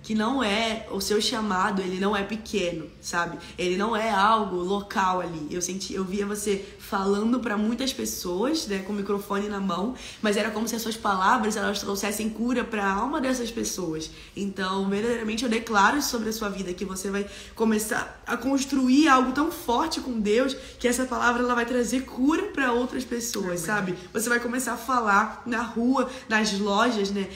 Que não é o seu chamado, ele não é pequeno, sabe? Ele não é algo local ali. Eu via você falando para muitas pessoas, né, com o microfone na mão, mas era como se as suas palavras elas trouxessem cura para a alma dessas pessoas. Então, verdadeiramente, eu declaro sobre a sua vida que você vai começar a construir algo tão forte com Deus que essa palavra ela vai trazer cura para outras pessoas, sabe? Você vai começar a falar na rua, nas lojas, né,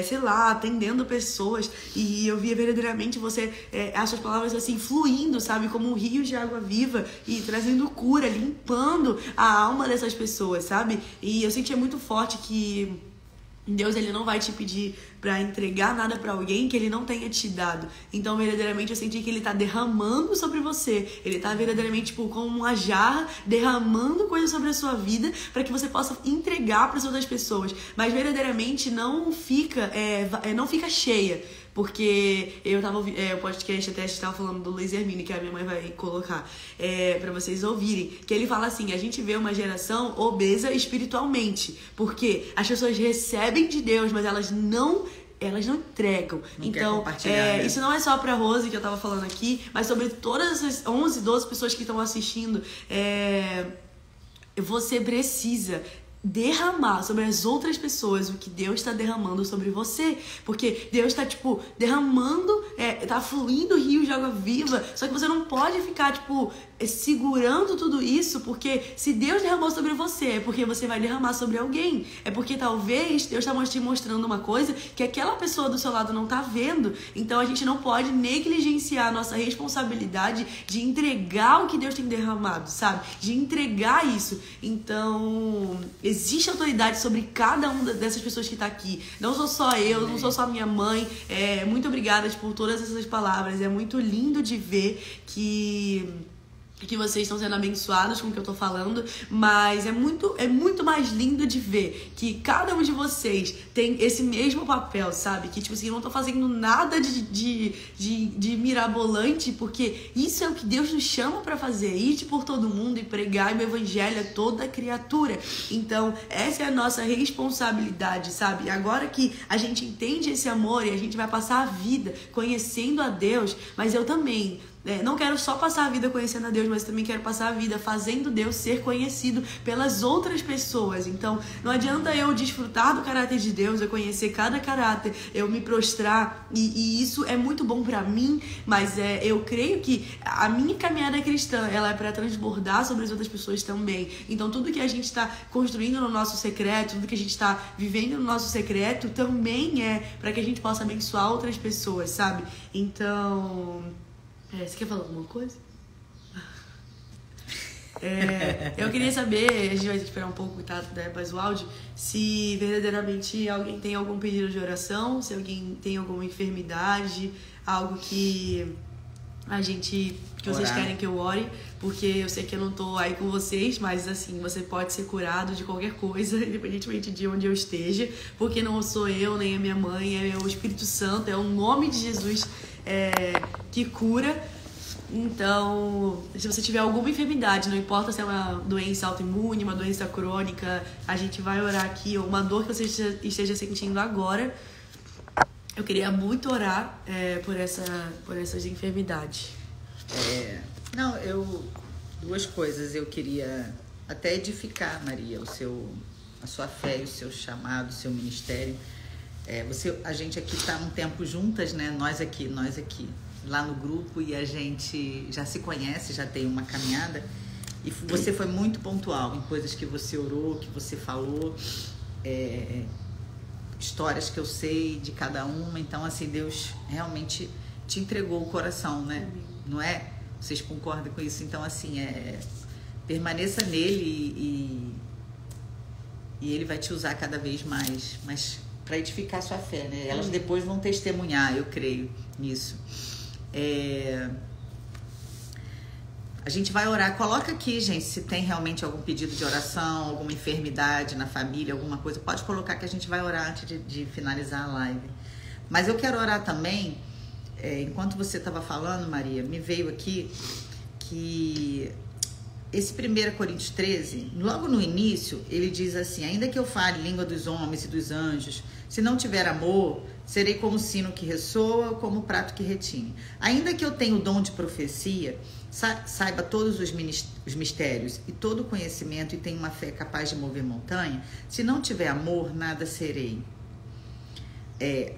sei lá, atendendo pessoas, e eu via verdadeiramente você, as suas palavras assim, fluindo, sabe, como um rio de água viva e trazendo cura, limpando a alma dessas pessoas, sabe? E eu sentia muito forte que Deus, ele não vai te pedir pra entregar nada pra alguém que ele não tenha te dado. Então, verdadeiramente, eu senti que ele tá derramando sobre você. Ele tá verdadeiramente, tipo, como uma jarra, derramando coisas sobre a sua vida pra que você possa entregar pras outras pessoas. Mas, verdadeiramente, não fica cheia. Porque eu tava ouvindo, o podcast até a gente tava falando do Luiz Hermine, que a minha mãe vai colocar pra vocês ouvirem, que ele fala assim, a gente vê uma geração obesa espiritualmente, porque as pessoas recebem de Deus, mas elas não entregam. Então, isso não é só pra Rose, que eu tava falando aqui, mas sobre todas as 11, 12 pessoas que estão assistindo, você precisa derramar sobre as outras pessoas o que Deus está derramando sobre você, porque Deus está, tipo, derramando, tá fluindo rios de água viva, só que você não pode ficar, tipo, segurando tudo isso, porque se Deus derramou sobre você, é porque você vai derramar sobre alguém, é porque talvez Deus está te mostrando uma coisa que aquela pessoa do seu lado não tá vendo. Então a gente não pode negligenciar a nossa responsabilidade de entregar o que Deus tem derramado, sabe? De entregar isso. Então existe autoridade sobre cada uma dessas pessoas que tá aqui. Não sou só eu, não sou só minha mãe. Muito obrigada por todas essas palavras. É muito lindo de ver que vocês estão sendo abençoados com o que eu tô falando, mas é muito mais lindo de ver que cada um de vocês tem esse mesmo papel, sabe? Que, tipo assim, eu não tô fazendo nada de mirabolante, porque isso é o que Deus nos chama pra fazer, ir por todo mundo e pregar o evangelho a toda criatura. Então, essa é a nossa responsabilidade, sabe? Agora que a gente entende esse amor e a gente vai passar a vida conhecendo a Deus, mas eu também não quero só passar a vida conhecendo a Deus, mas também quero passar a vida fazendo Deus ser conhecido pelas outras pessoas. Então, não adianta eu desfrutar do caráter de Deus, eu conhecer cada caráter, eu me prostrar, e isso é muito bom pra mim, mas eu creio que a minha caminhada cristã, ela é pra transbordar sobre as outras pessoas também. Então, tudo que a gente tá construindo no nosso secreto, tudo que a gente tá vivendo no nosso secreto, também é pra que a gente possa abençoar outras pessoas, sabe? Então, você quer falar alguma coisa? Eu queria saber, a gente vai esperar um pouco, tá, depois o áudio, se verdadeiramente alguém tem algum pedido de oração, se alguém tem alguma enfermidade, algo que vocês querem que eu ore, porque eu sei que eu não tô aí com vocês, mas assim, você pode ser curado de qualquer coisa, independentemente de onde eu esteja, porque não sou eu, nem a minha mãe, é o Espírito Santo, é o nome de Jesus que cura. Então, se você tiver alguma enfermidade, não importa se é uma doença autoimune, uma doença crônica, a gente vai orar aqui, ou uma dor que você esteja sentindo agora, eu queria muito orar por essas enfermidades. Duas coisas eu queria até edificar, Maria, a sua fé, o seu chamado, o seu ministério. A gente aqui está um tempo juntas, né? Nós aqui, lá no grupo, e a gente já se conhece, já tem uma caminhada, e você foi muito pontual em coisas que você orou, que você falou, histórias que eu sei de cada uma. Então, assim, Deus realmente te entregou o coração, né? Não é? Vocês concordam com isso? Então, assim, permaneça nele e ele vai te usar cada vez mais, mas para edificar sua fé, né? Elas depois vão testemunhar, eu creio nisso. A gente vai orar. Coloca aqui, gente, se tem realmente algum pedido de oração, alguma enfermidade na família, alguma coisa, pode colocar que a gente vai orar antes de finalizar a live. Mas eu quero orar também, enquanto você estava falando, Maria, me veio aqui que esse 1 Coríntios 13, logo no início, ele diz assim: ainda que eu fale língua dos homens e dos anjos, se não tiver amor, serei como o sino que ressoa, como o prato que retine. Ainda que eu tenha o dom de profecia, saiba todos os mistérios e todo o conhecimento e tenha uma fé capaz de mover montanha, se não tiver amor, nada serei.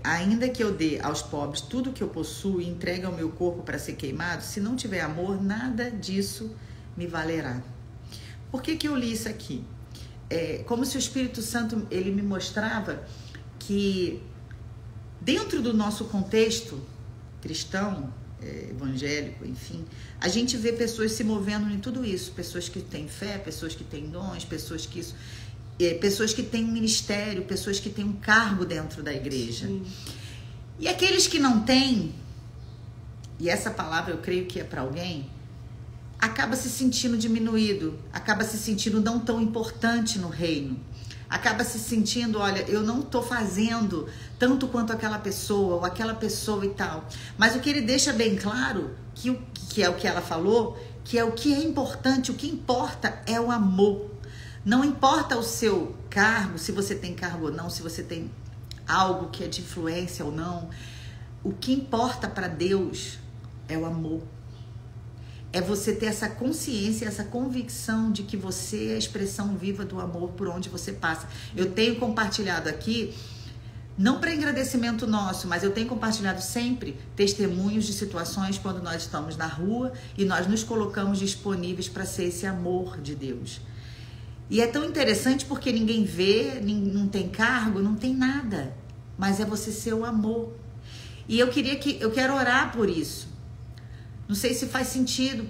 Ainda que eu dê aos pobres tudo o que eu possuo e entregue ao meu corpo para ser queimado, se não tiver amor, nada disso me valerá. Por que eu li isso aqui? Como se o Espírito Santo, ele me mostrava que dentro do nosso contexto cristão, evangélico, enfim, a gente vê pessoas se movendo em tudo isso, pessoas que têm fé, pessoas que têm dons, pessoas que têm um ministério, pessoas que têm um cargo dentro da igreja. Sim. E aqueles que não têm, e essa palavra eu creio que é para alguém, acaba se sentindo diminuído, acaba se sentindo não tão importante no reino, acaba se sentindo, olha, eu não estou fazendo tanto quanto aquela pessoa ou aquela pessoa e tal. Mas o que ele deixa bem claro, que é o que ela falou, que é o que é importante, o que importa é o amor. Não importa o seu cargo, se você tem cargo ou não, se você tem algo que é de influência ou não. O que importa para Deus é o amor. é você ter essa consciência, essa convicção de que você é a expressão viva do amor por onde você passa. Eu tenho compartilhado aqui, não para agradecimento nosso, mas eu tenho compartilhado sempre testemunhos de situações quando nós estamos na rua e nós nos colocamos disponíveis para ser esse amor de Deus. E é tão interessante porque ninguém vê, não tem cargo, não tem nada, mas é você ser o amor. E eu quero orar por isso. Não sei se faz sentido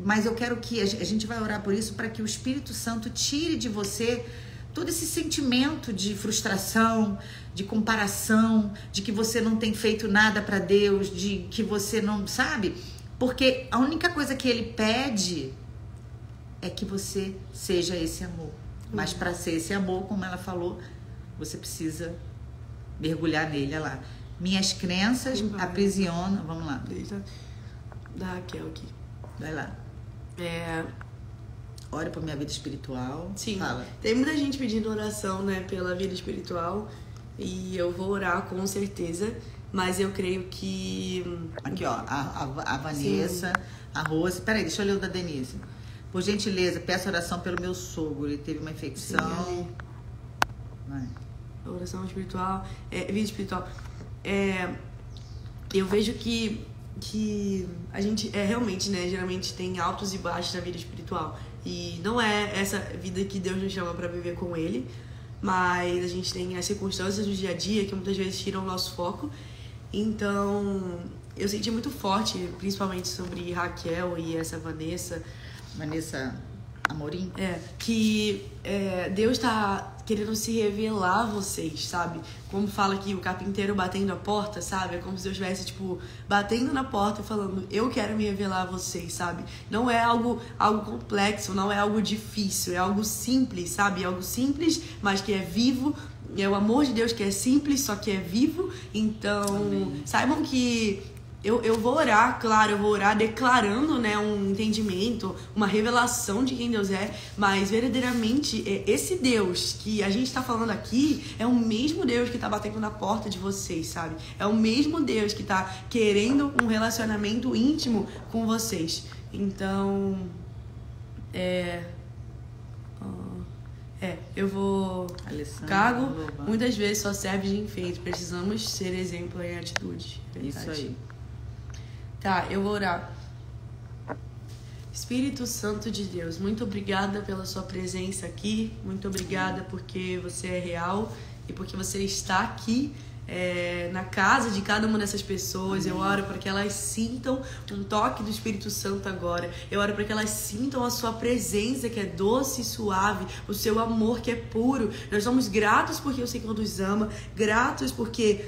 mas eu quero que a gente vai orar por isso para que o Espírito Santo tire de você todo esse sentimento de frustração, de comparação, de que você não tem feito nada para Deus, de que você não sabe, porque a única coisa que Ele pede é que você seja esse amor. Mas para ser esse amor, como ela falou, você precisa mergulhar nele. Olha lá. Minhas crenças aprisionam. Vamos lá. Da Raquel aqui. Vai lá. Ore para minha vida espiritual. Sim. Fala. Tem muita gente pedindo oração, né, pela vida espiritual. E eu vou orar com certeza. Mas eu creio que... Aqui, ó. A Vanessa, sim. A Rose. Peraí, deixa eu ler o da Denise. Por gentileza, peço oração pelo meu sogro. Ele teve uma infecção. Sim, vai. Oração espiritual. Vida espiritual. Eu vejo que a gente realmente, né, geralmente tem altos e baixos na vida espiritual. E não é essa vida que Deus nos chama para viver com Ele, mas a gente tem as circunstâncias do dia a dia que muitas vezes tiram o nosso foco. Então, eu senti muito forte, principalmente sobre Raquel e essa Vanessa Amorim, que Deus tá querendo se revelar a vocês, sabe? Como fala aqui, o carpinteiro batendo a porta, sabe? É como se Deus estivesse, tipo, batendo na porta e falando, eu quero me revelar a vocês, sabe? Não é algo complexo, não é algo difícil, é algo simples, sabe? É algo simples, mas que é vivo. É o amor de Deus que é simples, só que é vivo. Então, amém. Saibam que eu vou orar, claro, eu vou orar declarando, né, um entendimento, uma revelação de quem Deus é, mas verdadeiramente esse Deus que a gente está falando aqui é o mesmo Deus que está batendo na porta de vocês, sabe? É o mesmo Deus que está querendo um relacionamento íntimo com vocês. Então, eu vou... Cargo, muitas vezes só serve de enfeite. Precisamos ser exemplo em atitude. Verdade. Isso aí. Tá, eu vou orar. Espírito Santo de Deus, muito obrigada pela sua presença aqui. Muito obrigada porque você é real e porque você está aqui na casa de cada uma dessas pessoas. Eu oro para que elas sintam um toque do Espírito Santo agora. Eu oro para que elas sintam a sua presença que é doce e suave, o seu amor que é puro. Nós somos gratos porque o Senhor nos ama, gratos porque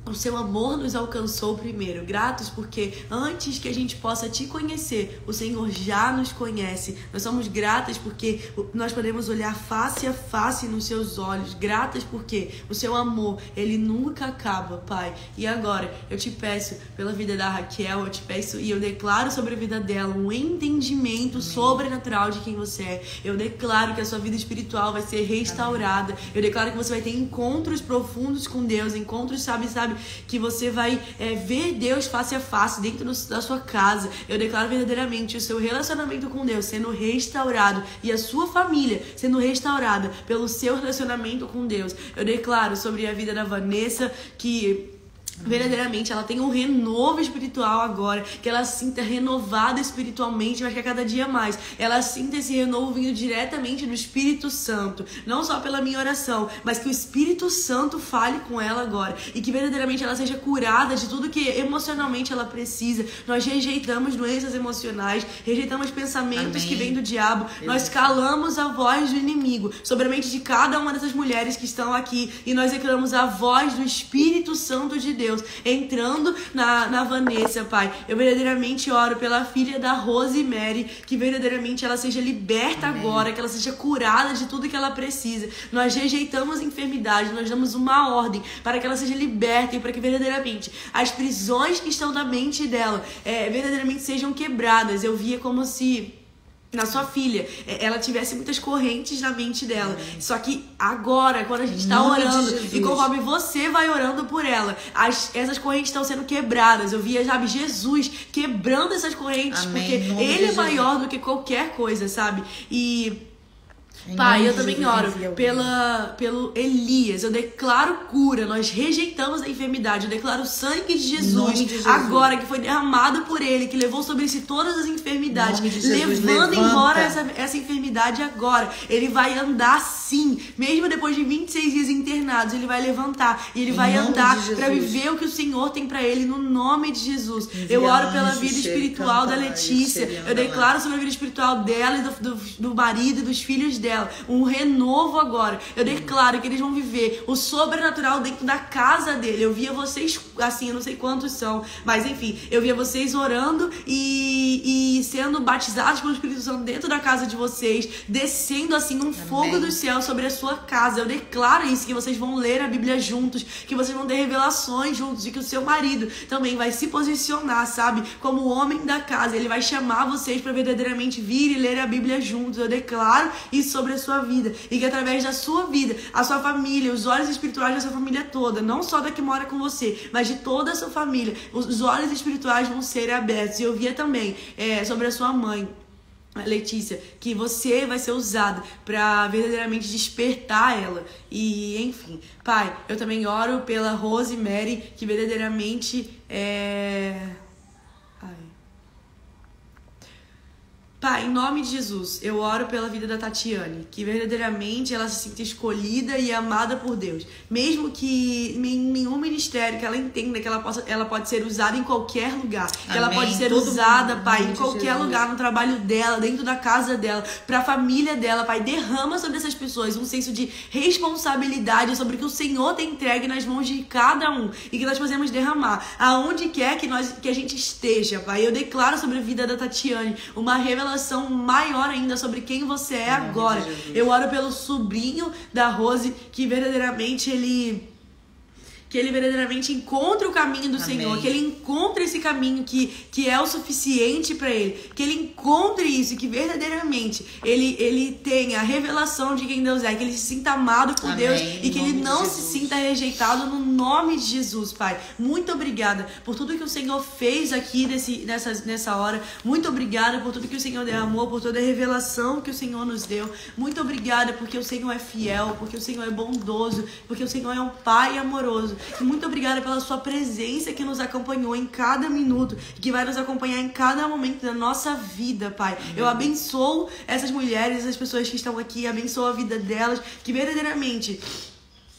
o seu amor nos alcançou primeiro. Gratos porque antes que a gente possa te conhecer, o Senhor já nos conhece. Nós somos gratas porque nós podemos olhar face a face nos seus olhos. Gratas porque o seu amor, ele nunca acaba, Pai. E agora, eu te peço pela vida da Raquel, eu te peço e eu declaro sobre a vida dela um entendimento sobrenatural de quem você é. Eu declaro que a sua vida espiritual vai ser restaurada. Eu declaro que você vai ter encontros profundos com Deus, encontros, sabe, que você vai ver Deus face a face dentro da sua casa. Eu declaro verdadeiramente o seu relacionamento com Deus sendo restaurado e a sua família sendo restaurada pelo seu relacionamento com Deus. Eu declaro sobre a vida da Vanessa que verdadeiramente ela tem um renovo espiritual agora, que ela se sinta renovada espiritualmente, mas que a cada dia mais ela sinta esse renovo vindo diretamente do Espírito Santo, não só pela minha oração, mas que o Espírito Santo fale com ela agora e que verdadeiramente ela seja curada de tudo que emocionalmente ela precisa. Nós rejeitamos doenças emocionais, rejeitamos pensamentos que vêm do diabo, nós calamos a voz do inimigo sobre a mente de cada uma dessas mulheres que estão aqui e nós declaramos a voz do Espírito Santo de Deus entrando na Vanessa, Pai. Eu verdadeiramente oro pela filha da Rosemary, que verdadeiramente ela seja liberta agora, que ela seja curada de tudo que ela precisa. Nós rejeitamos a enfermidade, nós damos uma ordem para que ela seja liberta e para que verdadeiramente as prisões que estão na mente dela verdadeiramente sejam quebradas. Eu via como se na sua filha, ela tivesse muitas correntes na mente dela. Só que agora, quando a gente está orando, e conforme você vai orando por ela, essas correntes estão sendo quebradas. Eu via, sabe, Jesus quebrando essas correntes, porque Ele é maior do que qualquer coisa, sabe? E Pai, eu também oro pelo Elias. Eu declaro cura. Nós rejeitamos a enfermidade. Eu declaro o sangue de Jesus, agora, que foi derramado por Ele, que levou sobre si todas as enfermidades, levando embora essa enfermidade agora. Ele vai andar sim, mesmo depois de 26 dias internados. Ele vai levantar e ele vai andar para viver o que o Senhor tem para ele, no nome de Jesus. Eu oro pela vida espiritual da Letícia. Eu declaro sobre a vida espiritual dela e do marido e dos filhos dela um renovo agora. Eu declaro que eles vão viver o sobrenatural dentro da casa dele. Eu via vocês, assim, eu não sei quantos são, mas enfim, eu via vocês orando e sendo batizados pelo Espírito Santo dentro da casa de vocês, descendo assim um fogo do céu sobre a sua casa. Eu declaro isso, que vocês vão ler a Bíblia juntos, que vocês vão ter revelações juntos, e que o seu marido também vai se posicionar, sabe, como o homem da casa. Ele vai chamar vocês para verdadeiramente vir e ler a Bíblia juntos. Eu declaro isso sobre a sua vida, e que através da sua vida, a sua família, os olhos espirituais da sua família toda, não só da que mora com você, mas de toda a sua família, os olhos espirituais vão ser abertos. E eu via também sobre a sua mãe, Letícia, que você vai ser usada para verdadeiramente despertar ela. E enfim, Pai, eu também oro pela Rosemary, que verdadeiramente Pai, em nome de Jesus, eu oro pela vida da Tatiane, que verdadeiramente ela se sinta escolhida e amada por Deus. Mesmo que em nenhum ministério, que ela entenda que ela pode ser usada em qualquer lugar. Que ela pode ser usada, Pai, em qualquer lugar, no trabalho dela, dentro da casa dela, pra família dela, Pai. Derrama sobre essas pessoas um senso de responsabilidade sobre o que o Senhor tem entregue nas mãos de cada um. E que nós podemos derramar aonde quer que a gente esteja, Pai. Eu declaro sobre a vida da Tatiane uma revelação maior ainda sobre quem você é agora. Eu oro pelo sobrinho da Rose, que verdadeiramente ele verdadeiramente encontre o caminho do Senhor, que ele encontre esse caminho que é o suficiente para ele, que ele encontre isso, que verdadeiramente ele tenha a revelação de quem Deus é, que ele se sinta amado por Deus e que ele não se sinta rejeitado, no nome de Jesus, Pai. Muito obrigada por tudo que o Senhor fez aqui nessa hora. Muito obrigada por tudo que o Senhor derramou, por toda a revelação que o Senhor nos deu. Muito obrigada porque o Senhor é fiel, porque o Senhor é bondoso, porque o Senhor é um Pai amoroso. E muito obrigada pela sua presença que nos acompanhou em cada minuto, que vai nos acompanhar em cada momento da nossa vida, Pai. Eu abençoo essas mulheres, essas pessoas que estão aqui, abençoo a vida delas, que verdadeiramente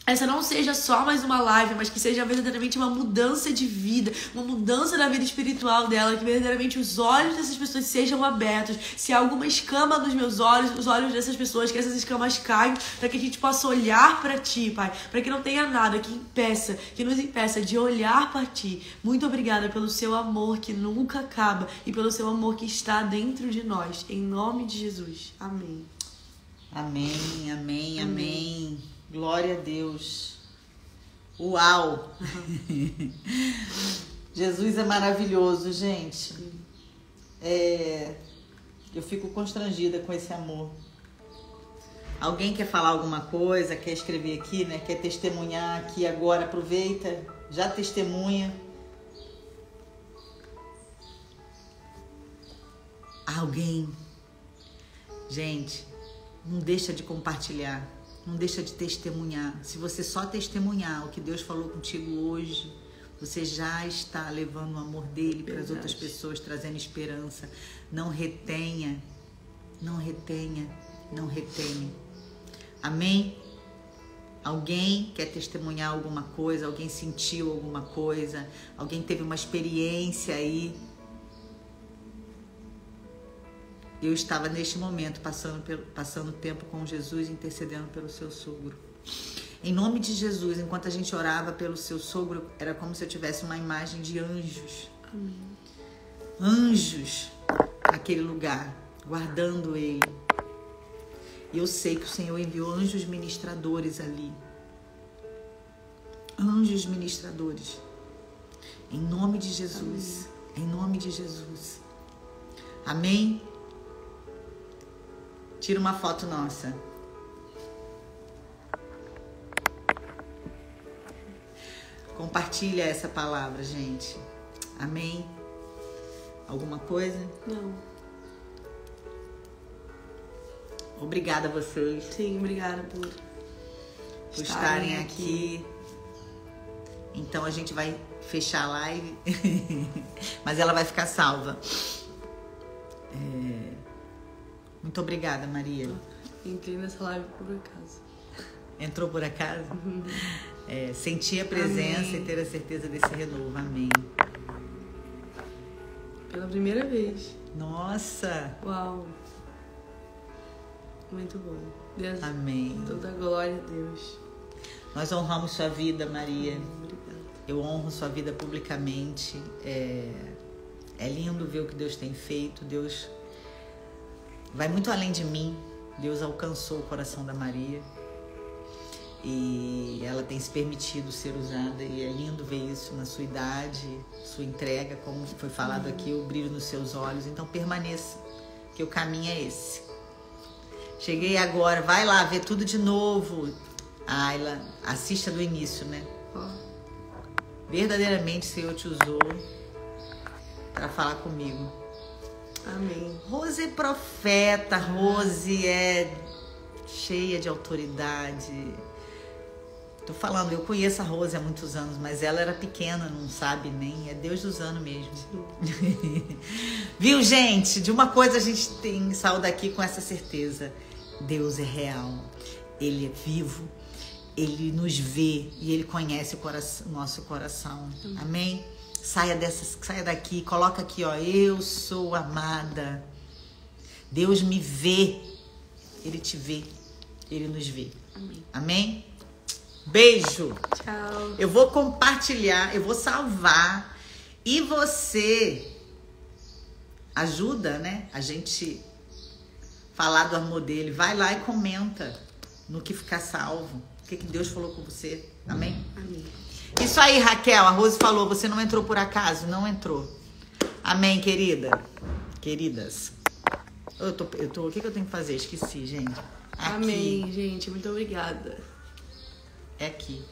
essa não seja só mais uma live, mas que seja verdadeiramente uma mudança de vida, uma mudança da vida espiritual dela, que verdadeiramente os olhos dessas pessoas sejam abertos. Se há alguma escama nos meus olhos, os olhos dessas pessoas, que essas escamas caiam, para que a gente possa olhar para Ti, Pai, para que não tenha nada que nos impeça de olhar para Ti. Muito obrigada pelo Seu amor que nunca acaba e pelo Seu amor que está dentro de nós. Em nome de Jesus. Amém. Amém, amém, amém. Glória a Deus. Uau! Jesus é maravilhoso, gente. Eu fico constrangida com esse amor. Alguém quer falar alguma coisa, quer escrever aqui, né? Quer testemunhar aqui agora? Aproveita, já testemunha. Alguém. Gente, não deixa de compartilhar. Não deixa de testemunhar. Se você só testemunhar o que Deus falou contigo hoje, você já está levando o amor dele para as outras pessoas, trazendo esperança. Não retenha, não retenha, não retenha. Amém? Alguém quer testemunhar alguma coisa? Alguém sentiu alguma coisa? Alguém teve uma experiência aí? Eu estava neste momento passando tempo com Jesus, intercedendo pelo seu sogro. Em nome de Jesus, enquanto a gente orava pelo seu sogro, era como se eu tivesse uma imagem de anjos. Amém. Anjos naquele lugar, guardando ele. E eu sei que o Senhor enviou anjos ministradores ali. Anjos ministradores. Em nome de Jesus. Amém. Em nome de Jesus. Amém? Tira uma foto nossa. Compartilha essa palavra, gente. Amém? Alguma coisa? Não. Obrigada a vocês. Sim, obrigada por estarem aqui. Então a gente vai fechar a live, mas ela vai ficar salva. Muito obrigada, Maria. Entrei nessa live por acaso. Entrou por acaso? Sentir a presença Amém. e ter a certeza desse renovo. Amém. Pela primeira vez. Nossa! Uau! Muito bom. Deus, Amém. toda a glória a Deus. Nós honramos sua vida, Maria. Obrigada. Eu honro sua vida publicamente. É lindo ver o que Deus tem feito. Deus vai muito além de mim. Deus alcançou o coração da Maria. E ela tem se permitido ser usada. E é lindo ver isso na sua idade, sua entrega, como foi falado aqui, o brilho nos seus olhos. Então permaneça, que o caminho é esse. Cheguei agora, vai lá ver tudo de novo. Ayla, assista do início, né? Verdadeiramente o Senhor te usou para falar comigo. Amém. Rose é profeta, Rose é cheia de autoridade. Tô falando, eu conheço a Rose há muitos anos, mas ela era pequena, não sabe nem. É Deus usando mesmo. Viu, gente? De uma coisa a gente tem saído daqui com essa certeza. Deus é real. Ele é vivo. Ele nos vê e Ele conhece o nosso coração. Amém? Saia daqui, coloca aqui, ó. Eu sou amada. Deus me vê. Ele te vê. Ele nos vê. Amém. Amém? Beijo. Tchau. Eu vou compartilhar, eu vou salvar. E você ajuda, né? A gente falar do amor dele. Vai lá e comenta no que ficar salvo. O que Deus falou com você. Amém? Amém. Isso aí, Raquel. A Rose falou, você não entrou por acaso? Não entrou. Amém, querida? Queridas. O que eu tenho que fazer? Esqueci, gente. Aqui. Amém, gente. Muito obrigada. É aqui.